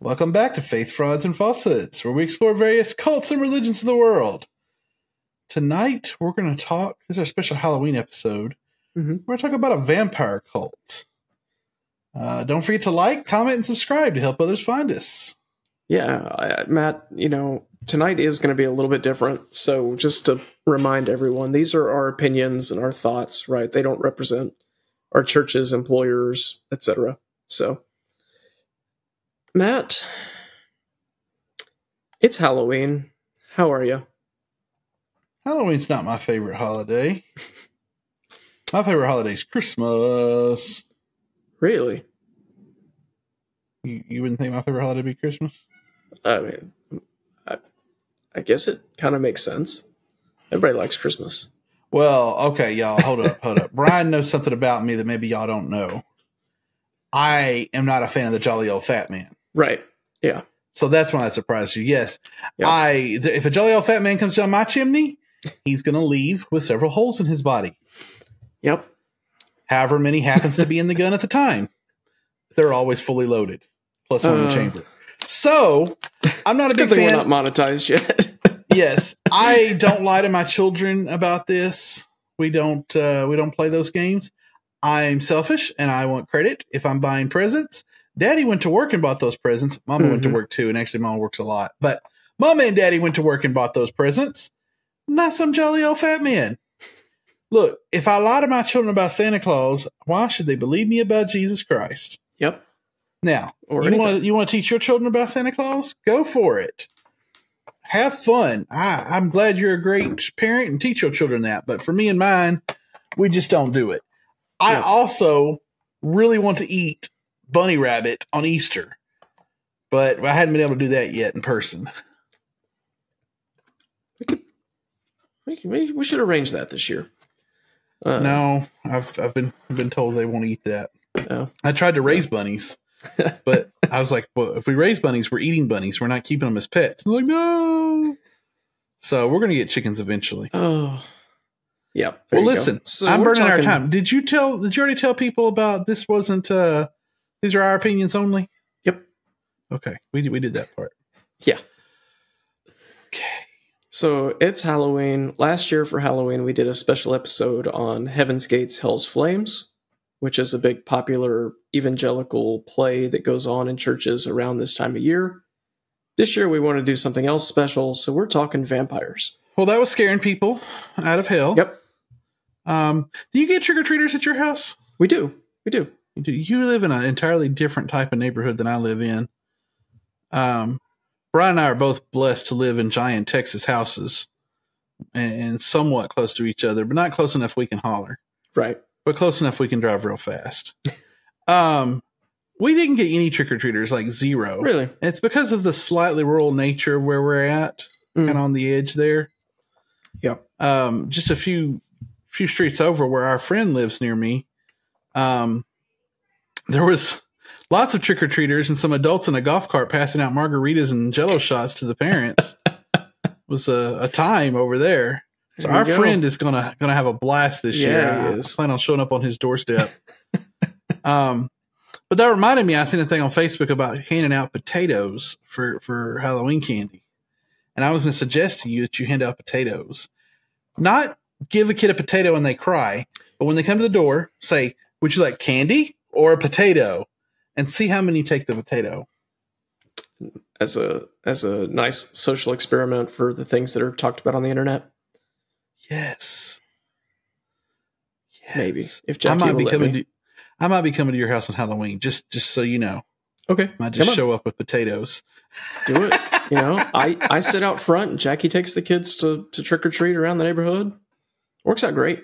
Welcome back to Faith, Frauds, and Falsehoods, where we explore various cults and religions of the world. Tonight, we're going to talk, this is our special Halloween episode, We're going to talk about a vampire cult. Don't forget to like, comment, and subscribe to help others find us. Yeah, Matt, tonight is going to be a little bit different. So just to remind everyone, these are our opinions and our thoughts, right? They don't represent our churches, employers, etc. So, Matt, it's Halloween. How are you? Halloween's not my favorite holiday. My favorite holiday is Christmas. Really? You wouldn't think my favorite holiday would be Christmas? I mean, I guess it kind of makes sense. Everybody likes Christmas. Well, okay, y'all, hold up. Bryan knows something about me that maybe y'all don't know. I am not a fan of the jolly old fat man. Right, yeah. So that's why that surprised you. Yes, Yep. If a jolly old fat man comes down my chimney, he's going to leave with several holes in his body. Yep. However many happens to be in the gun at the time. They're always fully loaded, plus one in the chamber. So, I'm not a big fan. We're not monetized yet. Yes, I don't lie to my children about this. We don't play those games. I'm selfish, and I want credit if I'm buying presents. Daddy went to work and bought those presents. Mama went to work too, and actually Mama works a lot. But Mama and Daddy went to work and bought those presents. Not some jolly old fat man. Look, if I lie to my children about Santa Claus, why should they believe me about Jesus Christ? Yep. Now, you want to teach your children about Santa Claus? Go for it. Have fun. I'm glad you're a great parent and teach your children that. But for me and mine, we just don't do it. I also really want to eat bunny rabbit on Easter, but I hadn't been able to do that yet in person. We should arrange that this year. No, I've been told they won't eat that. Oh. I tried to raise bunnies, but I was like, well, if we raise bunnies, we're eating bunnies. We're not keeping them as pets. They're like, no. So we're going to get chickens eventually. Oh, yeah. Well, listen, so I'm burning our time. Did you already tell people about this? Wasn't these are our opinions only? Yep. Okay, we did that part. Yeah. Okay. So it's Halloween. Last year for Halloween, we did a special episode on Heaven's Gates, Hell's Flames, which is a big popular evangelical play that goes on in churches around this time of year. This year, we want to do something else special, so we're talking vampires. Well, that was scaring people out of hell. Yep. Do you get trick-or-treaters at your house? We do. You live in an entirely different type of neighborhood than I live in. Bryan and I are both blessed to live in giant Texas houses and somewhat close to each other, but not close enough we can holler. Right. But close enough we can drive real fast. We didn't get any trick-or-treaters, like zero. Really? It's because of the slightly rural nature of where we're at, kind of on the edge there. Yep. Just a few streets over where our friend lives near me, there was lots of trick-or-treaters and some adults in a golf cart passing out margaritas and Jell-O shots to the parents. It was a time over there. So our friend is gonna have a blast this year. He is. I plan on showing up on his doorstep. But that reminded me, I seen a thing on Facebook about handing out potatoes for Halloween candy. And I was going to suggest to you that you hand out potatoes. Not give a kid a potato and they cry, but when they come to the door, say, would you like candy or a potato? And see how many take the potato. As a nice social experiment for the things that are talked about on the internet. Yes. Maybe. If Jackie will let me. I might be coming to your house on Halloween, just so you know. Okay. I might just show up with potatoes. Do it. I sit out front and Jackie takes the kids to trick or treat around the neighborhood. Works out great.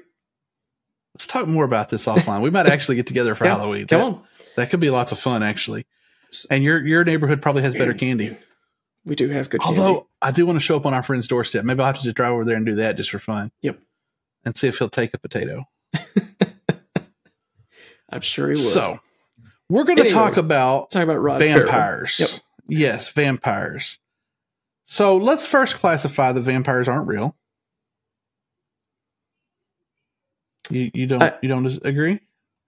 Let's talk more about this offline. We might actually get together for Halloween. Come on. That could be lots of fun, actually. And your neighborhood probably has better candy. We do have good candy. Although, I do want to show up on our friend's doorstep. Maybe I'll have to just drive over there and do that just for fun. Yep. And see if he'll take a potato. I'm sure he would. So, we're going to talk about Rod vampires. Ferrell. Yep. Yes, vampires. So, let's first classify the vampires aren't real. You don't agree?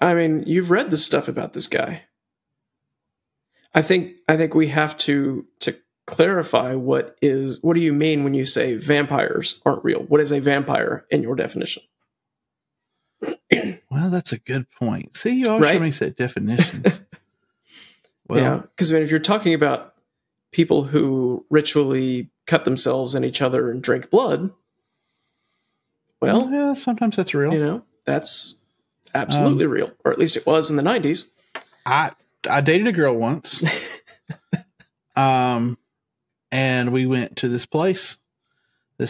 I mean, you've read the stuff about this guy. I think we have to clarify what do you mean when you say vampires aren't real? What is a vampire in your definition? Well, that's a good point. See, you always try to say definitions. Well, yeah, because if you're talking about people who ritually cut themselves and each other and drink blood, well, yeah, sometimes that's real. You know, that's absolutely real, or at least it was in the 90s. I dated a girl once, and we went to this place. I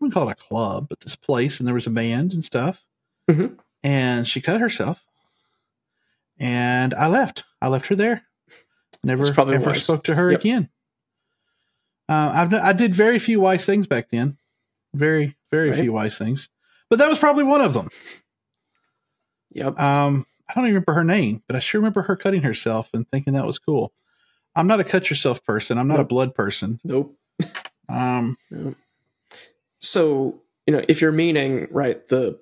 wouldn't call it a club, but this place, and there was a band and stuff. Mm-hmm. And she cut herself, and I left. I left her there. Never spoke to her again. I did very few wise things back then. Very, very few wise things. But that was probably one of them. Yep. I don't even remember her name, but I sure remember her cutting herself and thinking that was cool. I'm not a cut yourself person. I'm not a blood person. Nope. Nope. So, if you're meaning, right, the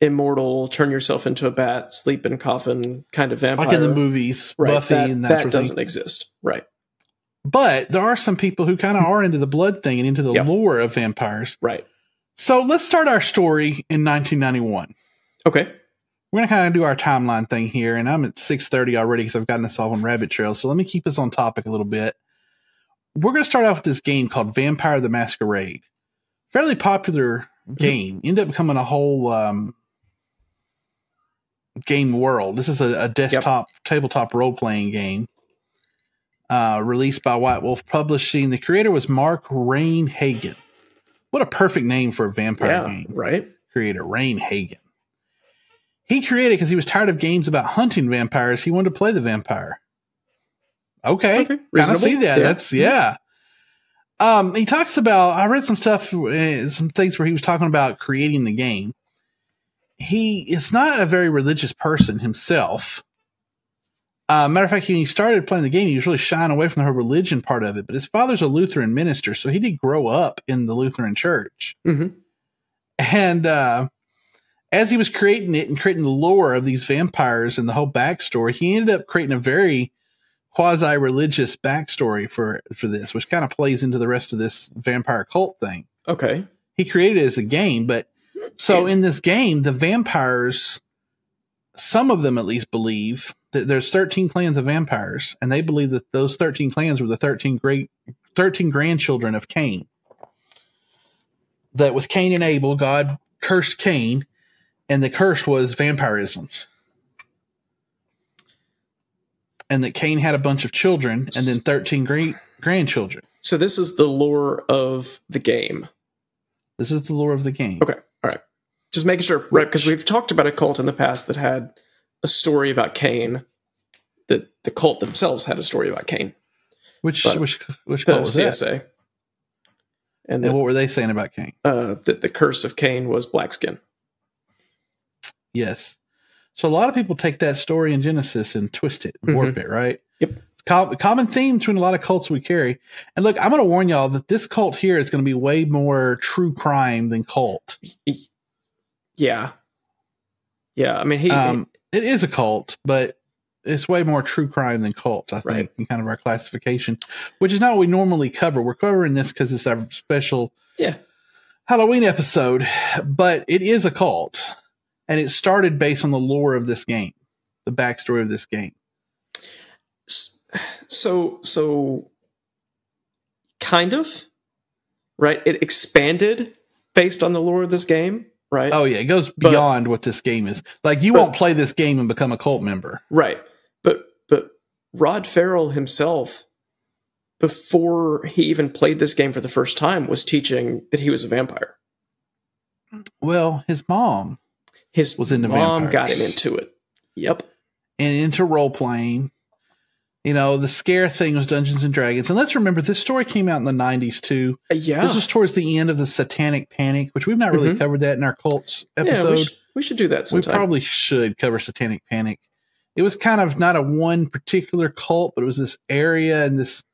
immortal, turn yourself into a bat, sleep in a coffin kind of vampire. Like in the movies, right, Buffy and that sort of doesn't thing. exist. Right. But there are some people who kind of are into the blood thing and into the lore of vampires. Right. So let's start our story in 1991. Okay. We're going to kind of do our timeline thing here, and I'm at 6:30 already because I've gotten us off on rabbit trails. So let me keep us on topic a little bit. We're going to start off with this game called Vampire the Masquerade. Fairly popular game. Ended up becoming a whole game world. This is a desktop, tabletop role-playing game released by White Wolf Publishing. The creator was Mark Rain Hagen. What a perfect name for a vampire game. Right. Creator, Rain Hagen. He created because he was tired of games about hunting vampires. He wanted to play the vampire. Okay. Kind of see that. Yeah. That's, he talks about, I read some stuff, some things where he was talking about creating the game. He is not a very religious person himself. Matter of fact, when he started playing the game, he was really shying away from the whole religion part of it. But his father's a Lutheran minister, so he did grow up in the Lutheran church. Mm-hmm. And as he was creating it and creating the lore of these vampires and the whole backstory, he ended up creating a very quasi-religious backstory for this, which kind of plays into the rest of this vampire cult thing. Okay. He created it as a game, but so in this game, the vampires, some of them at least believe that there's 13 clans of vampires, and they believe that those 13 clans were the 13 grandchildren of Cain. That with Cain and Abel, God cursed Cain, and the curse was vampirism. And that Cain had a bunch of children and then 13 grandchildren. So this is the lore of the game. This is the lore of the game. Okay. All right. Just making sure, right? Because we've talked about a cult in the past that had a story about Cain. That the cult themselves had a story about Cain. Which cult was CSA. that? And what were they saying about Cain? That the curse of Cain was black skin. Yes. So a lot of people take that story in Genesis and twist it, and warp it, right? Yep. It's a common theme between a lot of cults we carry. And look, I'm going to warn y'all that this cult here is going to be way more true crime than cult. Yeah. Yeah. I mean, it is a cult, but it's way more true crime than cult, I think, in kind of our classification, which is not what we normally cover. We're covering this because it's our special Halloween episode, but it is a cult. And it started based on the lore of this game, the backstory of this game. So kind of, right? It expanded based on the lore of this game, right? Oh, yeah. It goes beyond what this game is. Like, you won't play this game and become a cult member. Right. But Rod Ferrell himself, before he even played this game for the first time, was teaching that he was a vampire. Well, his mom... His mom got him into it. Yep. And into role-playing. The scare thing was Dungeons & Dragons. And let's remember, this story came out in the 90s, too. Yeah. This was towards the end of the Satanic Panic, which we've not really covered that in our cults episode. Yeah, we should do that sometime. We probably should cover Satanic Panic. It was kind of not a one particular cult, but it was this area and this...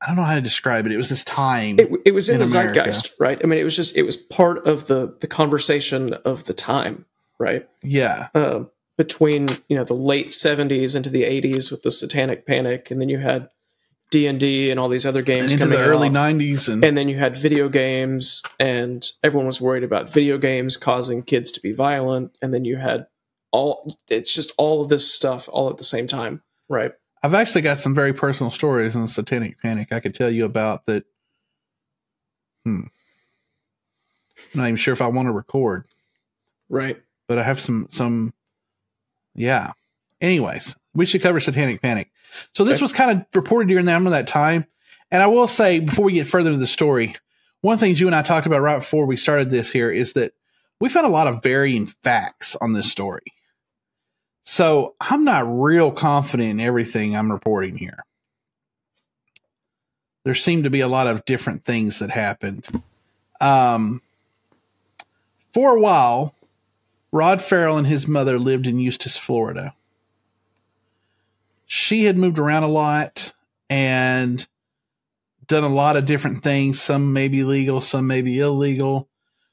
I don't know how to describe it. It was this time. It was in the zeitgeist, right? I mean, it was part of the conversation of the time, right? Yeah. between, the late 70s into the 80s with the Satanic Panic, and then you had D&D and all these other games and into coming the early out. 90s. And then you had video games, and everyone was worried about video games causing kids to be violent. And then you had it's just all of this stuff all at the same time, right? I've actually got some very personal stories on the Satanic Panic I could tell you about that. I'm not even sure if I want to record. Right. But I have some, yeah. Anyways, we should cover Satanic Panic. So this was kind of reported during that time. And I will say, before we get further into the story, one thing you and I talked about right before we started this here is that we found a lot of varying facts on this story. So I'm not real confident in everything I'm reporting here. There seemed to be a lot of different things that happened. For a while, Rod Ferrell and his mother lived in Eustis, Florida. She had moved around a lot and done a lot of different things. Some may be legal, some may be illegal.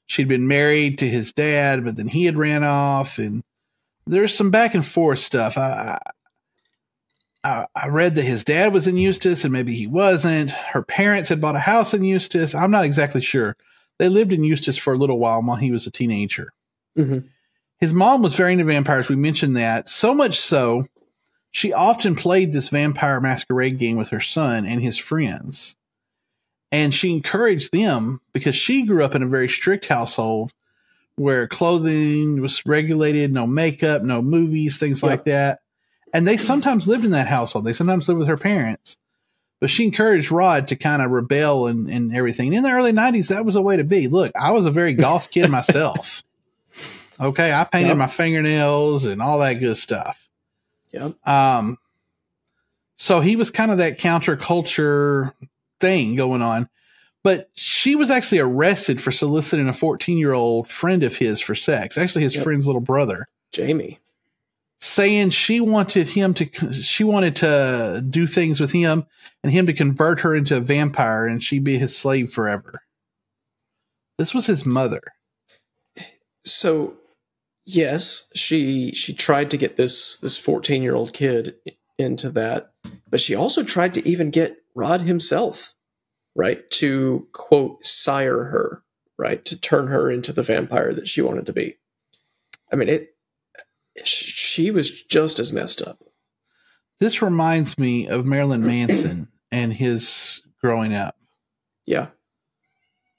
She'd been married to his dad, but then he had ran off, and there's some back and forth stuff. I read that his dad was in Eustis and maybe he wasn't. Her parents had bought a house in Eustis. I'm not exactly sure. They lived in Eustis for a little while he was a teenager. Mm-hmm. His mom was very into vampires. We mentioned that. So much so, she often played this vampire masquerade game with her son and his friends. And she encouraged them because she grew up in a very strict household where clothing was regulated, no makeup, no movies, things like that. And they sometimes lived in that household. They sometimes lived with her parents. But she encouraged Rod to kind of rebel and everything. And in the early 90s, that was a way to be. Look, I was a very goth kid myself. Okay, I painted my fingernails and all that good stuff. Yep. So he was kind of that counterculture thing going on. But she was actually arrested for soliciting a 14-year-old friend of his for sex. Actually, his friend's little brother. Jamie. Saying she wanted to do things with him and him to convert her into a vampire and she'd be his slave forever. This was his mother. So, yes, she tried to get this 14-year-old kid into that, but she also tried to even get Rod himself, right, to, quote, sire her, right, to turn her into the vampire that she wanted to be. I mean, she was just as messed up. This reminds me of Marilyn Manson and his growing up. Yeah.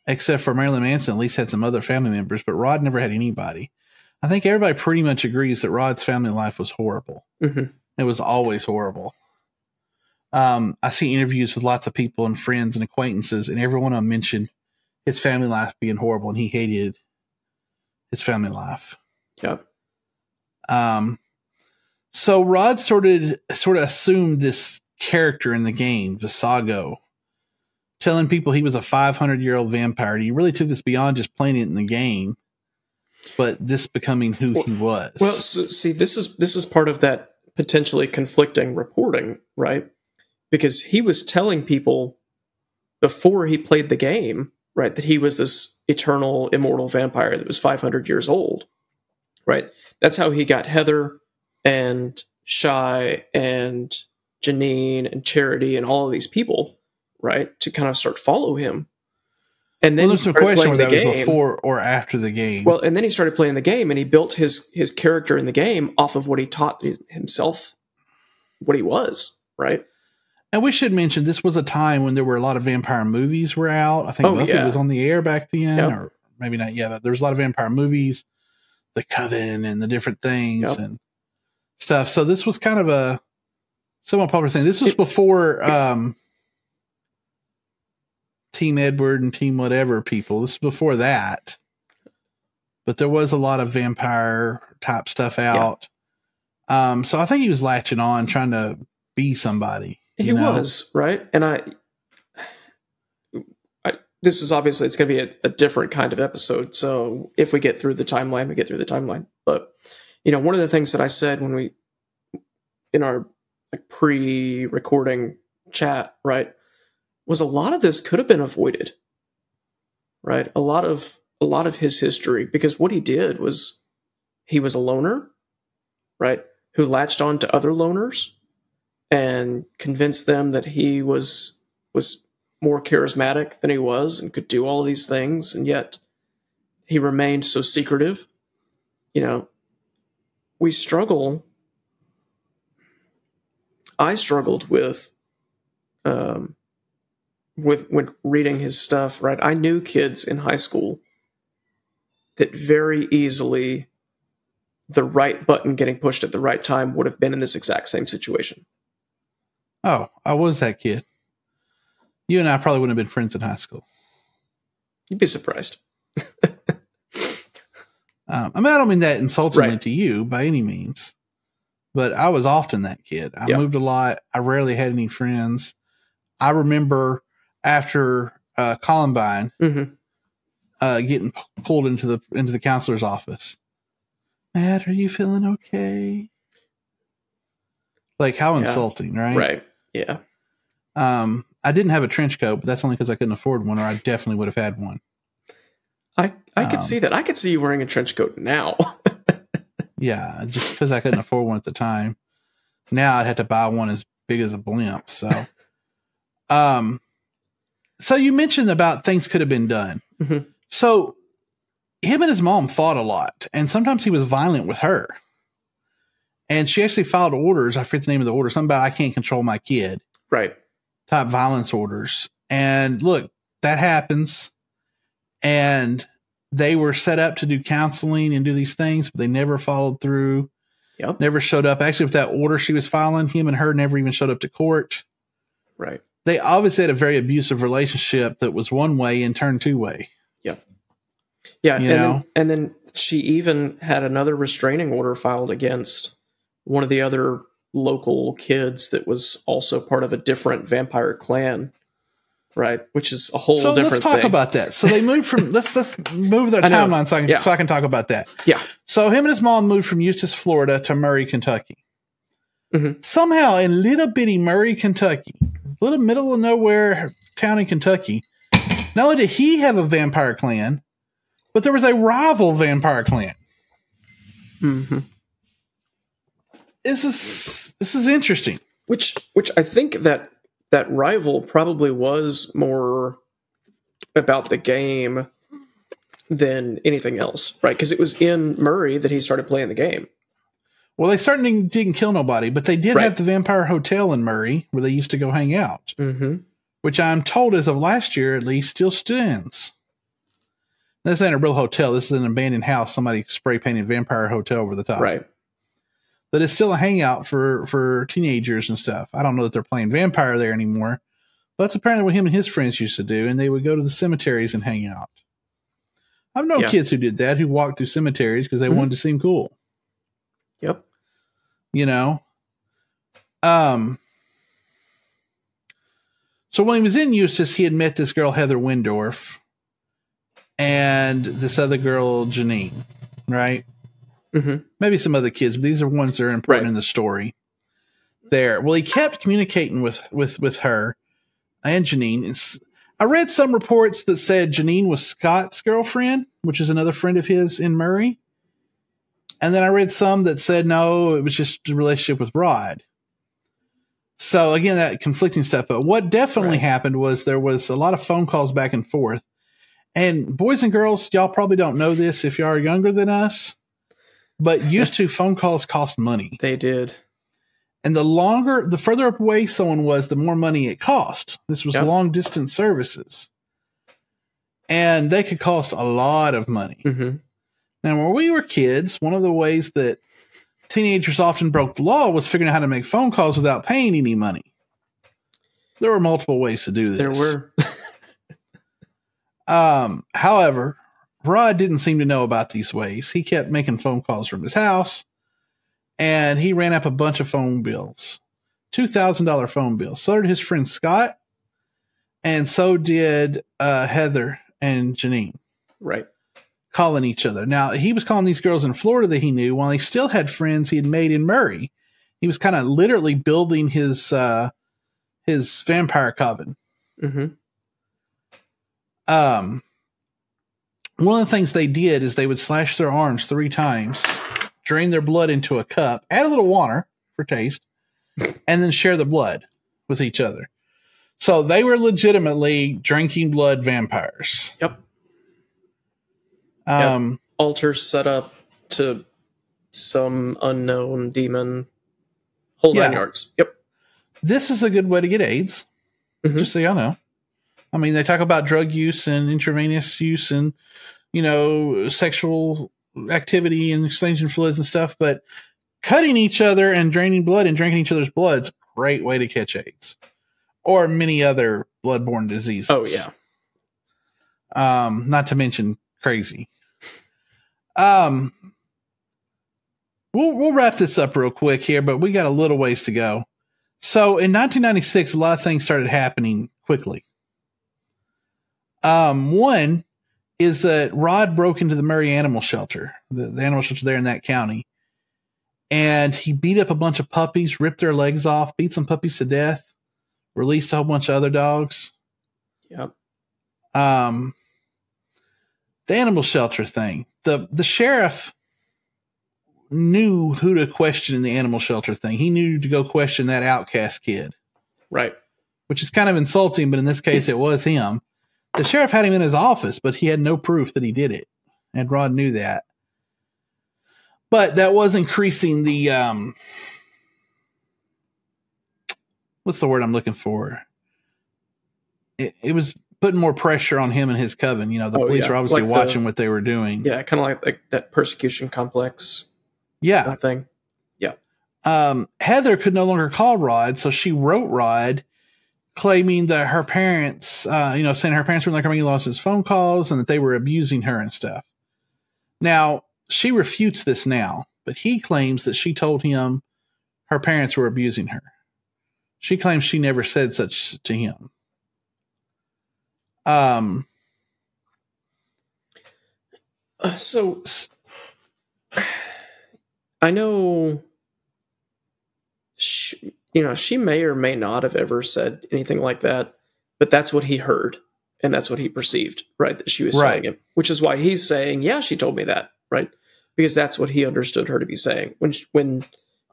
Except for Marilyn Manson at least had some other family members, but Rod never had anybody. I think everybody pretty much agrees that Rod's family life was horrible. Mm-hmm. It was always horrible. I see interviews with lots of people and friends and acquaintances, and every one of them mentioned his family life being horrible, and he hated his family life. Yep. So Rod sort of assumed this character in the game, Visago, telling people he was a 500-year-old vampire. He really took this beyond just playing it in the game, but this becoming who he was. Well, so, see, this is part of that potentially conflicting reporting, right? Because he was telling people before he played the game, right, that he was this eternal, immortal vampire that was 500 years old, right? That's how he got Heather and Shy and Janine and Charity and all of these people, right, to kind of start follow him. And then there's no question whether that was before or after the game. Well, and then he started playing the game, and he built his character in the game off of what he taught himself, what he was, right? And we should mention this was a time when there were a lot of vampire movies were out. I think Buffy was on the air back then, or maybe not yet. But there was a lot of vampire movies, The Coven, and the different things and stuff. So this was kind of a somewhat popular thing. This was before Team Edward and Team whatever people. This is before that. But there was a lot of vampire type stuff out. Yeah. So I think he was latching on, trying to be somebody. He was, right? And I this is obviously, it's going to be a different kind of episode. So if we get through the timeline, we get through the timeline. But, one of the things that I said when we, in our pre-recording chat, right, was a lot of this could have been avoided, right? A lot of his history, because what he did was he was a loner, right? Who latched on to other loners and convinced them that he was more charismatic than he was and could do all these things, and yet he remained so secretive. You know, we struggle. I struggled with when reading his stuff, right? I knew kids in high school that very easily the right button getting pushed at the right time would have been in this exact same situation. Oh, I was that kid. You and I probably wouldn't have been friends in high school. You'd be surprised. I mean, I don't mean that insultingly Right. to you by any means, but I was often that kid. I moved a lot. I rarely had any friends. I remember after Columbine, getting pulled into the counselor's office. Matt, are you feeling okay? Like, how insulting, right? Right. Yeah. I didn't have a trench coat, but that's only because I couldn't afford one, or I definitely would have had one. I could see that. I could see you wearing a trench coat now. Yeah, just because I couldn't afford one at the time. Now I'd have to buy one as big as a blimp. So, so you mentioned about things could have been done. Mm-hmm. So him and his mom fought a lot, and sometimes he was violent with her. And she actually filed orders. I forget the name of the order. Something about I can't control my kid. Right. Type violence orders. And look, that happens. And they were set up to do counseling and do these things, but they never followed through. Yep. Never showed up. Actually, with that order she was filing, him and her never even showed up to court. Right. They obviously had a very abusive relationship that was one way and turned two way. Yep. Yeah. You and then she even had another restraining order filed against one of the other local kids that was also part of a different vampire clan. Right, which is a whole different thing. So let's talk about that. So they moved from let's move their timeline so I can talk about that. Yeah. So him and his mom moved from Eustis, Florida to Murray, Kentucky. Mm-hmm. Somehow in little bitty Murray, Kentucky, little middle of nowhere town in Kentucky, not only did he have a vampire clan, but there was a rival vampire clan. Mm-hmm. This is interesting. Which I think that rival probably was more about the game than anything else, right? Because it was in Murray that he started playing the game. Well, they certainly didn't kill nobody, but they did have the Vampire Hotel in Murray where they used to go hang out, which I'm told as of last year at least still stands. This ain't a real hotel. This is an abandoned house. Somebody spray painted Vampire Hotel over the top. Right. But it's still a hangout for teenagers and stuff. I don't know that they're playing vampire there anymore. But that's apparently what him and his friends used to do. And they would go to the cemeteries and hang out. I've known kids who did that, who walked through cemeteries because they wanted to seem cool. Yep. You know? So when he was in Eustis, he had met this girl, Heather Windorf, and this other girl, Janine, right? Mm-hmm. Maybe some other kids, but these are ones that are important in the story. There. Well, he kept communicating with her and Janine. I read some reports that said Janine was Scott's girlfriend, which is another friend of his in Murray. And then I read some that said, no, it was just a relationship with Rod. So again, that conflicting stuff. But what definitely happened was there was a lot of phone calls back and forth. And boys and girls, y'all probably don't know this if you are younger than us. But used to, phone calls cost money. They did. And the further away someone was, the more money it cost. This was long distance services. And they could cost a lot of money. Mm-hmm. Now, when we were kids, one of the ways that teenagers often broke the law was figuring out how to make phone calls without paying any money. There were multiple ways to do this. There were. However, Rod didn't seem to know about these ways. He kept making phone calls from his house, and he ran up a bunch of phone bills, $2,000 phone bills. So did his friend Scott, and so did Heather and Janine. Right. Calling each other. Now, he was calling these girls in Florida that he knew while he still had friends he had made in Murray. He was kind of literally building his vampire coven. Mm-hmm. One of the things they did is they would slash their arms 3 times drain their blood into a cup, add a little water for taste, and then share the blood with each other. So they were legitimately drinking blood vampires. Yep. Altars set up to some unknown demon. Whole 9 yards. Yep. This is a good way to get AIDS. Just so y'all know. I mean, they talk about drug use and intravenous use and, sexual activity and exchanging fluids and stuff, but cutting each other and draining blood and drinking each other's blood is a great way to catch AIDS or many other bloodborne diseases. Oh, yeah. Not to mention crazy. We'll wrap this up real quick here, but we got a little ways to go. So in 1996, a lot of things started happening quickly. One is that Rod broke into the Murray Animal Shelter, the animal shelter there in that county, and he beat up a bunch of puppies, ripped their legs off, beat some puppies to death, released a whole bunch of other dogs. Yep. The animal shelter thing. The sheriff knew who to question in the animal shelter thing. He knew to go question that outcast kid. Right. Which is kind of insulting, but in this case, it was him. The sheriff had him in his office, but he had no proof that he did it. And Rod knew that. But that was increasing the, what's the word I'm looking for? It was putting more pressure on him and his coven. The police were obviously watching what they were doing. Yeah, kind of like that persecution complex. Yeah. That thing. Yeah. Heather could no longer call Rod, so she wrote Rod claiming that her parents, saying her parents were like making lost his phone calls and that they were abusing her and stuff. Now, she refutes this now, but he claims that she told him her parents were abusing her. She claims she never said such to him. So I know she may or may not have ever said anything like that, but that's what he heard and that's what he perceived, right? That she was telling him, which is why he's saying, yeah, she told me that, right? Because that's what he understood her to be saying. When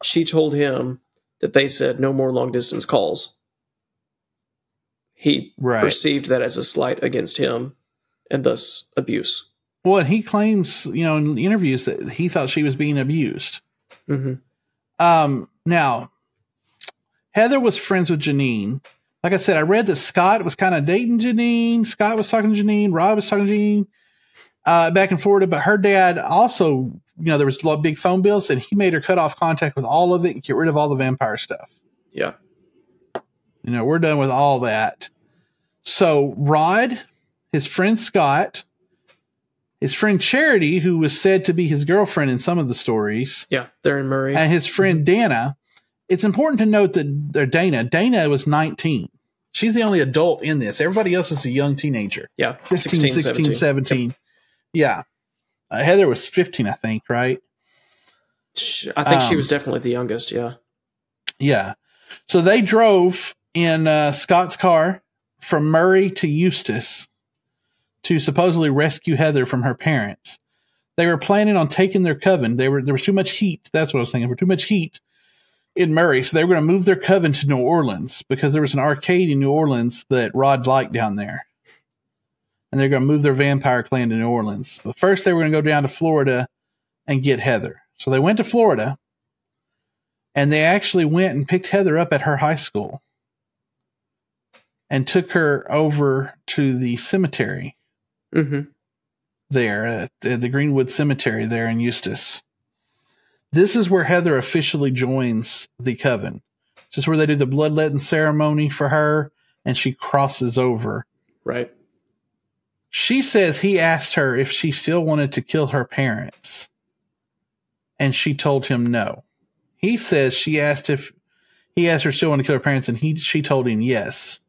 she told him that they said no more long distance calls, he perceived that as a slight against him and thus abuse. Well, he claims, in interviews that he thought she was being abused. Now, Heather was friends with Janine. Like I said, I read that Scott was kind of dating Janine. Scott was talking to Janine. Rod was talking to Janine back in Florida. But her dad also, there was a lot of big phone bills, and he made her cut off contact with all of it and get rid of all the vampire stuff. Yeah. We're done with all that. So Rod, his friend Scott, his friend Charity, who was said to be his girlfriend in some of the stories. Yeah, they're in Murray. And his friend Dana. It's important to note that Dana was 19. She's the only adult in this. Everybody else is a young teenager. Yeah. 15, 16, 17. Yep. Yeah. Heather was 15, I think, right? I think she was definitely the youngest, yeah. Yeah. So they drove in Scott's car from Murray to Eustis to supposedly rescue Heather from her parents. They were planning on taking their coven. There was too much heat. That's what I was thinking. For too much heat in Murray. So they were going to move their coven to New Orleans because there was an arcade in New Orleans that Rod liked down there. And they're going to move their vampire clan to New Orleans. But first they were going to go down to Florida and get Heather. So they went to Florida and they actually went and picked Heather up at her high school and took her over to the cemetery there at the Greenwood Cemetery there in Eustis. This is where Heather officially joins the coven. This is where they do the bloodletting ceremony for her, and she crosses over. Right. She says he asked her if she still wanted to kill her parents, and she told him no. He says he asked her still want to kill her parents, and she told him yes.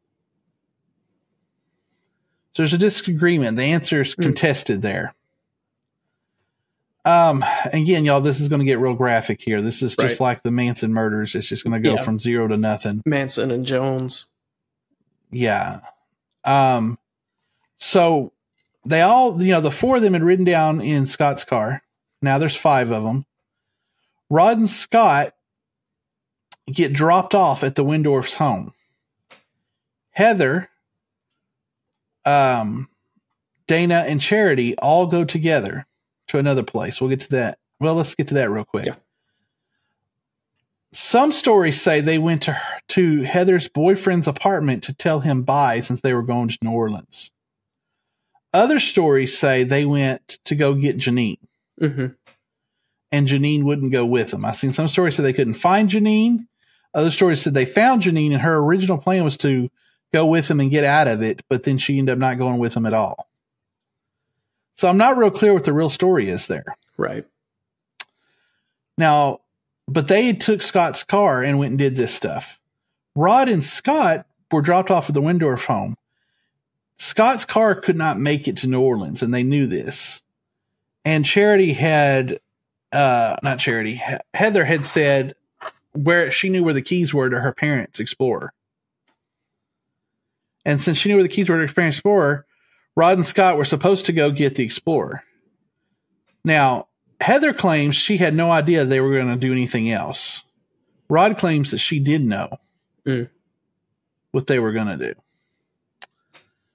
So there's a disagreement. The answer is contested there. Again, y'all, this is going to get real graphic here. This is just like the Manson murders. It's just going to go from 0 to nothing. Manson and Jones. Yeah. So they all, the 4 of them had ridden down in Scott's car. Now there's 5 of them. Rod and Scott get dropped off at the Windorf's home. Heather, Dana, and Charity all go together to another place. We'll get to that. Well, let's get to that real quick. Yeah. Some stories say they went to Heather's boyfriend's apartment to tell him bye since they were going to New Orleans. Other stories say they went to go get Janine. Mm-hmm. And Janine wouldn't go with them. I've seen some stories say they couldn't find Janine. Other stories said they found Janine and her original plan was to go with him and get out of it, but then she ended up not going with him at all. So I'm not real clear what the real story is there. Right. Now, but they took Scott's car and went and did this stuff. Rod and Scott were dropped off at the Windorf home. Scott's car could not make it to New Orleans, and they knew this. And Charity had, Heather had said where she knew where the keys were to her parents' Explorer. And since she knew where the keys were to her parents' Explorer, Rod and Scott were supposed to go get the Explorer. Now, Heather claims she had no idea they were going to do anything else. Rod claims that she did know what they were going to do.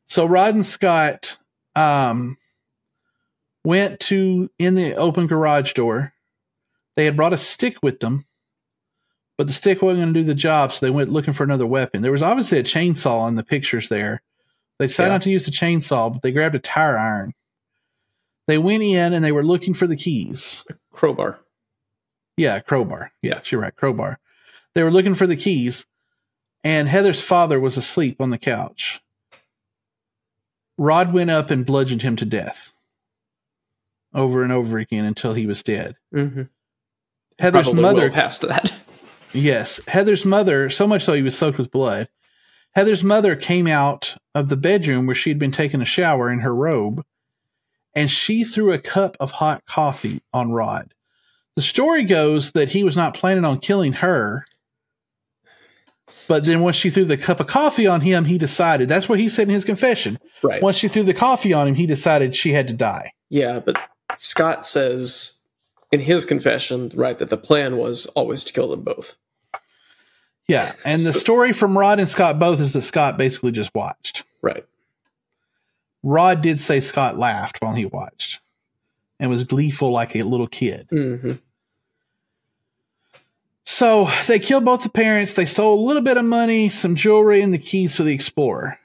So Rod and Scott went to in the open garage door. They had brought a stick with them, but the stick wasn't going to do the job, so they went looking for another weapon. There was obviously a chainsaw in the pictures there. They decided not to use the chainsaw, but they grabbed a tire iron. They went in and they were looking for the keys. A crowbar. Yeah, crowbar. Yeah, you're right, crowbar. They were looking for the keys, and Heather's father was asleep on the couch. Rod went up and bludgeoned him to death over and over again until he was dead. Mm-hmm. Heather's Probably mother well past that. Yes, Heather's mother, so much so he was soaked with blood. Heather's mother came out of the bedroom where she'd been taking a shower in her robe, and she threw a cup of hot coffee on Rod. The story goes that he was not planning on killing her, but then once she threw the cup of coffee on him, he decided, that's what he said in his confession. Right. Once she threw the coffee on him, he decided she had to die. Yeah, but Scott says in his confession, right, that the plan was always to kill them both. Yeah, and the story from Rod and Scott both is that Scott basically just watched. Right. Rod did say Scott laughed while he watched and was gleeful like a little kid. Mm-hmm. So they killed both the parents. They stole a little bit of money, some jewelry, and the keys to the Explorer.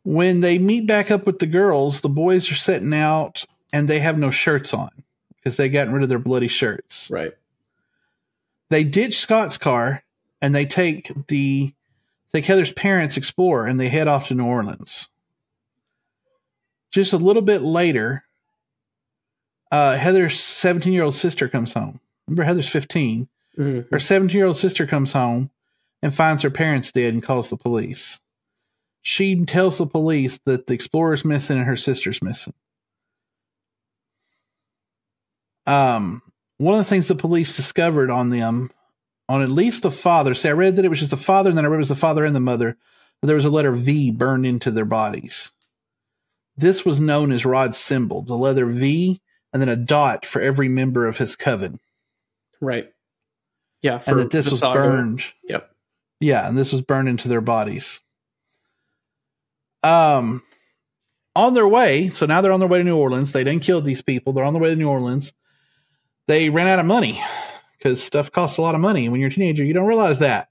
When they meet back up with the girls, the boys are sitting out and they have no shirts on because they gotten rid of their bloody shirts. Right. They ditch Scott's car and they take Heather's parents' Explorer and they head off to New Orleans. Just a little bit later, Heather's 17-year-old sister comes home. Remember, Heather's 15. Mm-hmm. Her 17-year-old sister comes home and finds her parents dead and calls the police. She tells the police that the Explorer's missing and her sister's missing. One of the things the police discovered on them, on at least the father, I read that it was just the father, and then I read it was the father and the mother, but there was a letter V burned into their bodies. This was known as Rod's symbol, the letter V, and then a dot for every member of his coven. Right. Yeah. And that this was burned. Yep. Yeah, and this was burned into their bodies. On their way, so now they're on their way to New Orleans. They didn't kill these people. They're on their way to New Orleans. They ran out of money because stuff costs a lot of money. And when you're a teenager, you don't realize that.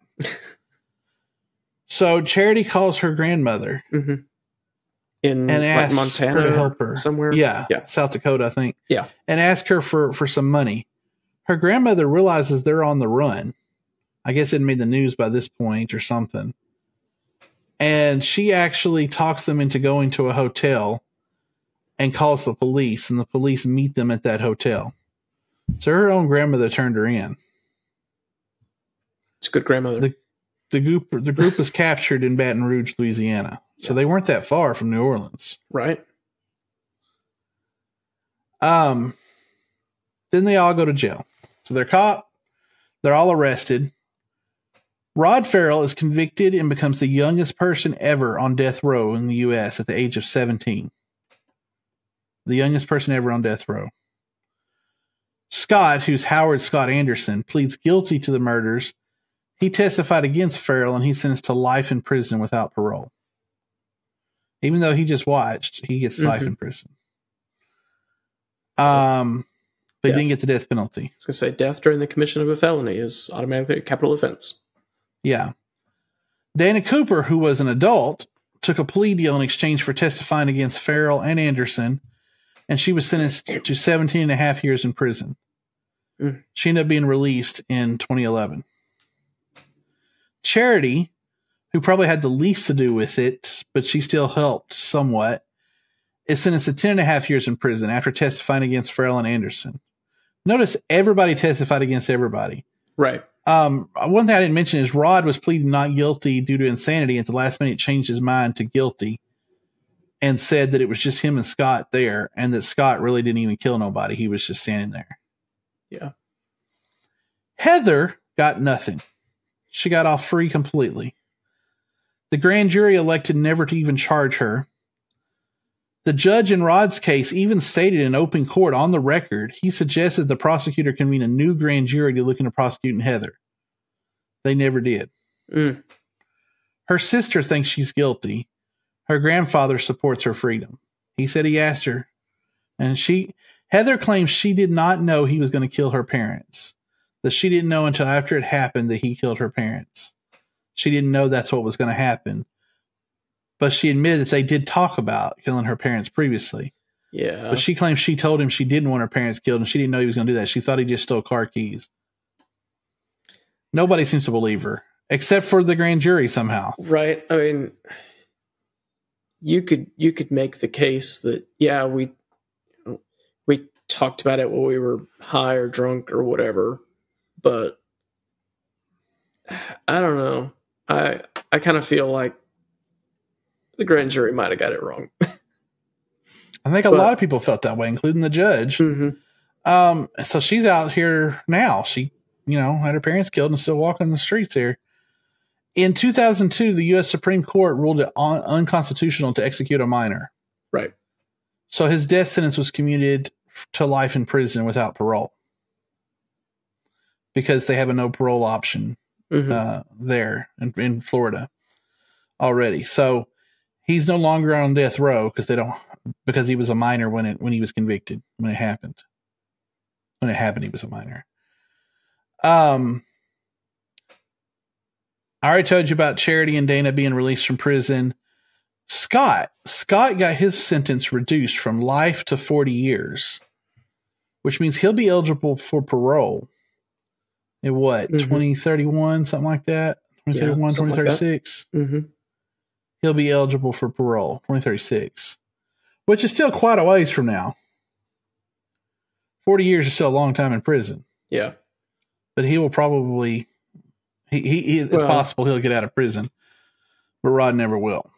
So Charity calls her grandmother. Mm-hmm. In asks Montana her to help her somewhere. Yeah, South Dakota, I think. Yeah. And ask her for some money. Her grandmother realizes they're on the run. I guess it made the news by this point or something. And she actually talks them into going to a hotel and calls the police, and the police meet them at that hotel. So her own grandmother turned her in. It's a good grandmother. The group was captured in Baton Rouge, Louisiana. So they weren't that far from New Orleans. Right. Then they all go to jail. So they're caught. They're all arrested. Rod Ferrell is convicted and becomes the youngest person ever on death row in the U.S. at the age of 17. The youngest person ever on death row. Scott, who's Howard Scott Anderson, pleads guilty to the murders. He testified against Ferrell, and he's sentenced to life in prison without parole. Even though he just watched, he gets life in prison. But he didn't get the death penalty. I was going to say, death during the commission of a felony is automatically a capital offense. Yeah. Dana Cooper, who was an adult, took a plea deal in exchange for testifying against Ferrell and Anderson, and she was sentenced to 17 and a half years in prison. She ended up being released in 2011. Charity, who probably had the least to do with it, but she still helped somewhat, is sentenced to 10 and a half years in prison after testifying against Ferrell and Anderson. Notice everybody testified against everybody. Right. One thing I didn't mention is Rod was pleading not guilty due to insanity. At the last minute, changed his mind to guilty and said that it was just him and Scott there, and that Scott really didn't even kill nobody. He was just standing there. Yeah. Heather got nothing. She got off free completely. The grand jury elected never to even charge her. The judge in Rod's case even stated in open court on the record, he suggested the prosecutor convene a new grand jury to look into prosecuting Heather. They never did. Her sister thinks she's guilty. Her grandfather supports her freedom. He said he asked her, and Heather claims she did not know he was going to kill her parents. That she didn't know until after it happened that he killed her parents. She didn't know that's what was going to happen. But she admitted that they did talk about killing her parents previously. Yeah. But she claims she told him she didn't want her parents killed, and she didn't know he was going to do that. She thought he just stole car keys. Nobody seems to believe her, except for the grand jury somehow. Right. I mean, you could make the case that, yeah, we talked about it when we were high or drunk or whatever, but I don't know. I kind of feel like the grand jury might have got it wrong. I think a lot of people felt that way, including the judge. So she's out here now. She, had her parents killed and still walking the streets here. In 2002, the U.S. Supreme Court ruled it unconstitutional to execute a minor. Right. So his death sentence was commuted to life in prison without parole because they have a no parole option there in Florida already. So he's no longer on death row because he was a minor when he was convicted, when it happened. When it happened, he was a minor. I already told you about Charity and Dana being released from prison. Scott got his sentence reduced from life to 40 years, which means he'll be eligible for parole in 2031, something like that? 2031, 2036? He'll be eligible for parole, 2036, which is still quite a ways from now. 40 years is still a long time in prison. Yeah. But he will probably, it's possible he'll get out of prison, but Rod never will.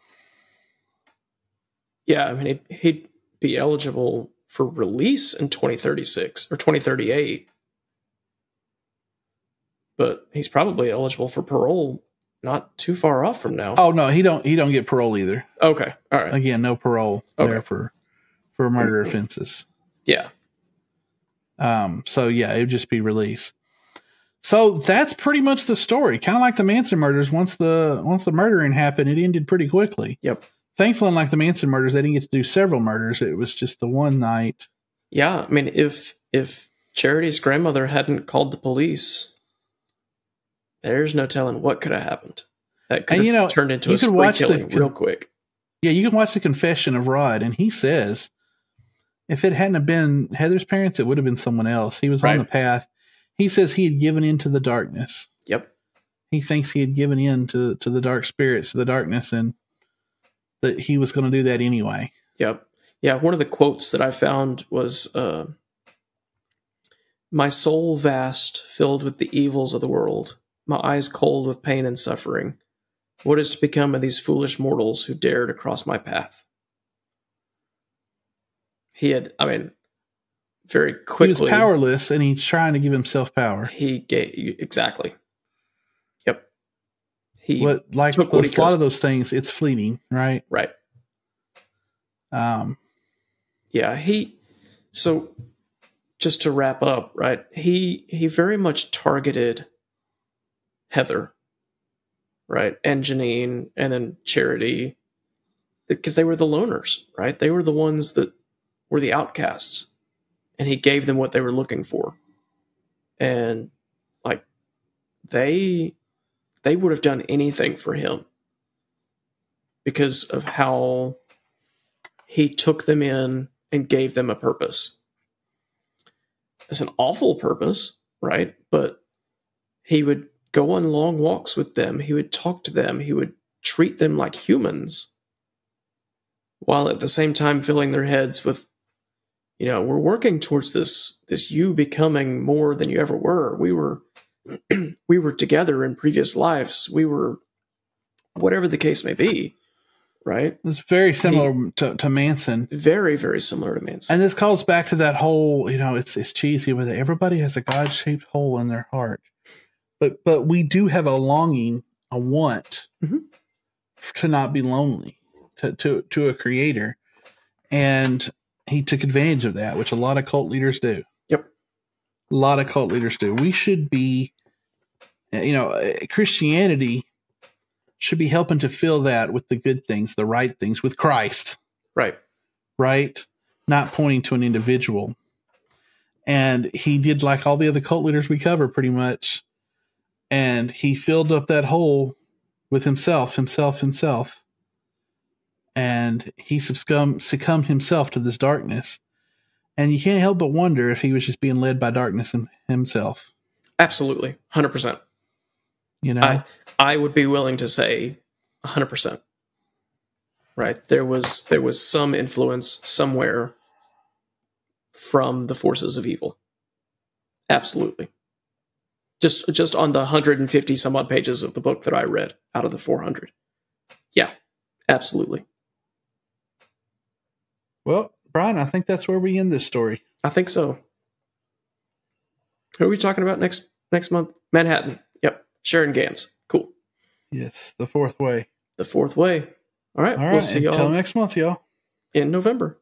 Yeah, I mean, he'd be eligible for release in 2036 or 2038. But he's probably eligible for parole not too far off from now. Oh, no, he don't get parole either. Okay, all right. Again, no parole there for murder offenses. Yeah. So, yeah, it would just be release. So that's pretty much the story. Kind of like the Manson murders. Once the murdering happened, it ended pretty quickly. Yep. Thankfully, unlike the Manson murders, they didn't get to do several murders. It was just the one night. Yeah, I mean, if Charity's grandmother hadn't called the police, there's no telling what could have happened. That could have turned into a spree killing real quick. Yeah, you can watch the confession of Rod, and he says if it hadn't have been Heather's parents, it would have been someone else. He was on the path. He says he had given in to the darkness. Yep. He thinks he had given in to the dark spirits, to the darkness, and that he was going to do that anyway. Yep. Yeah, one of the quotes that I found was, my soul vast, filled with the evils of the world, my eyes cold with pain and suffering. What is to become of these foolish mortals who dare to cross my path? He had, very quickly. He was powerless, and he's trying to give himself power. Exactly. Yep. Like a lot of those things, it's fleeting, right? Right. Yeah. So just to wrap up, right? He very much targeted Heather, right? And Janine, and then Charity, because they were the loners, right? They were the ones that were the outcasts, and he gave them what they were looking for. And like they would have done anything for him because of how he took them in and gave them a purpose. It's an awful purpose, right? But he would go on long walks with them. He would talk to them. He would treat them like humans, while at the same time filling their heads with, we're working towards this you becoming more than you ever were. We were together in previous lives. We were, whatever the case may be, right? It's very similar to Manson. Very, very similar to Manson. And this calls back to that whole, it's cheesy, but everybody has a God-shaped hole in their heart. But we do have a longing, a want to not be lonely, to a creator. And he took advantage of that, which a lot of cult leaders do. Yep. A lot of cult leaders do. We should be, Christianity should be helping to fill that with the good things, the right things, with Christ. Right. Right? Not pointing to an individual. And he did like all the other cult leaders we cover pretty much. And he filled up that hole with himself. And he succumbed himself to this darkness. And you can't help but wonder if he was just being led by darkness himself. Absolutely. 100%. I would be willing to say 100%. Right. There was some influence somewhere from the forces of evil. Absolutely. Just on the 150 some odd pages of the book that I read out of the 400. Yeah, absolutely. Well, Brian, I think that's where we end this story. I think so. Who are we talking about next month? Manhattan. Yep. Sharon Gans. Cool. Yes, The Fourth Way. The Fourth Way. All right. We'll see y'all until next month, y'all. in November.